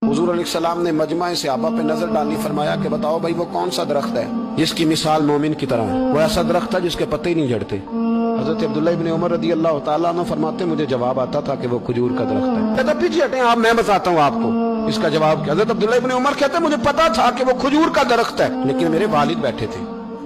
हुजूर अलैहिस्सलाम ने मजमा सहाबा पे नजर डाली, फरमाया कि बताओ भाई वो कौन सा दरख्त है जिसकी मिसाल मोमिन की तरह है। वो ऐसा दरख्त है जिसके पत्ते ही नहीं झड़ते। हजरत अब्दुल्ला इब्न उमर रदी अल्लाह ताला अन्हु फरमाते मुझे जवाब आता था कि वो खजूर का दरख्त है। कहता पीछे हटें आप, मैं बताता हूँ आपको इसका जवाब। हजरत अब्दुल्ला इब्न उमर कहते मुझे पता था कि वो खजूर का दरख्त है, लेकिन मेरे वालिद बैठे थे,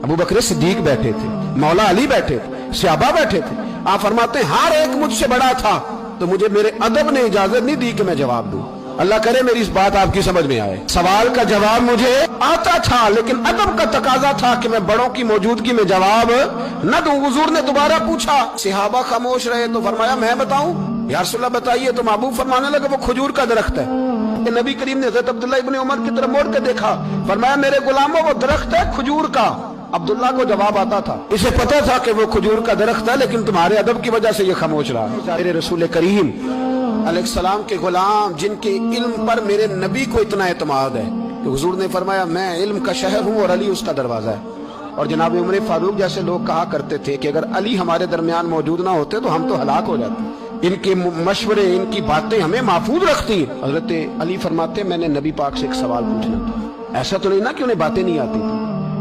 अबू बकर सिद्दीक बैठे थे, मौला अली बैठे थे, सहाबा बैठे थे। आप फरमाते हर एक मुझसे बड़ा था, तो मुझे मेरे अदब ने इजाजत नहीं दी कि मैं जवाब दूं। अल्लाह करे मेरी इस बात आपकी समझ में आए। सवाल का जवाब मुझे आता था, लेकिन अदब का तकाजा था कि मैं बड़ों की मौजूदगी में जवाब न दूं। हुजूर ने दोबारा पूछा, सहाबा खामोश रहे, तो फरमाया मैं बताऊं? या रसूलल्लाह बताइए। तो महबूब फरमाने लगे वो खजूर का दरख्त है। नबी करीम ने हज़रत अब्दुल्ला इब्न उमर की तरफ मोड़ के देखा, फरमाया मेरे गुलामों वो दरख्त है खजूर का। अब्दुल्ला को जवाब आता था, इसे पता था कि वो खजूर का दरख्त है, लेकिन तुम्हारे अदब की वजह से ये खामोश रहा। मेरे रसूल करीम अलैहिस्सलाम के गुलाम जिनके इल्म पर मेरे नबी को इतना एतमाद है कि हुजूर ने फरमाया मैं इल्म का शहर हूँ और अली उसका दरवाजा है। और जनाब उमर फारूक जैसे लोग कहा करते थे कि अगर अली हमारे दरमियान मौजूद ना होते तो हम तो हलाक हो जाते। इनके मशवरे, इनकी बातें हमें महफूज रखती। हजरत अली फरमाते मैंने नबी पाक से एक सवाल पूछना था। ऐसा तो नहीं ना कि उन्हें बातें नहीं आती थी,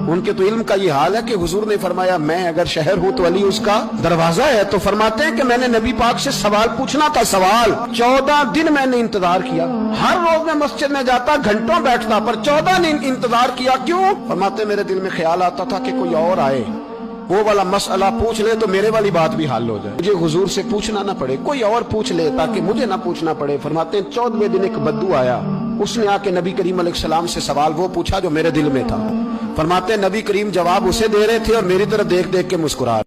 उनके तो इल्म का ये हाल है कि हुजूर ने फरमाया मैं अगर शहर हूं तो अली उसका दरवाजा है। तो फरमाते हैं कि मैंने नबी पाक से सवाल पूछना था। सवाल 14 दिन मैंने इंतजार किया। हर रोज मैं मस्जिद में जाता, घंटों बैठता, पर 14 दिन इंतजार किया। क्यों? फरमाते मेरे दिल में ख्याल आता था कि कोई और आए, वो वाला मसला पूछ ले तो मेरे वाली बात भी हल हो जाए, मुझे हुजूर से पूछना ना पड़े, कोई और पूछ ले ताकि मुझे ना पूछना पड़े। फरमाते हैं 14वें दिन एक बद्दू आया, उसने आके नबी करीम अलैहिस्सलाम से सवाल वो पूछा जो मेरे दिल में था। फरमाते हैं नबी करीम जवाब उसे दे रहे थे और मेरी तरफ देख देख के मुस्कुरा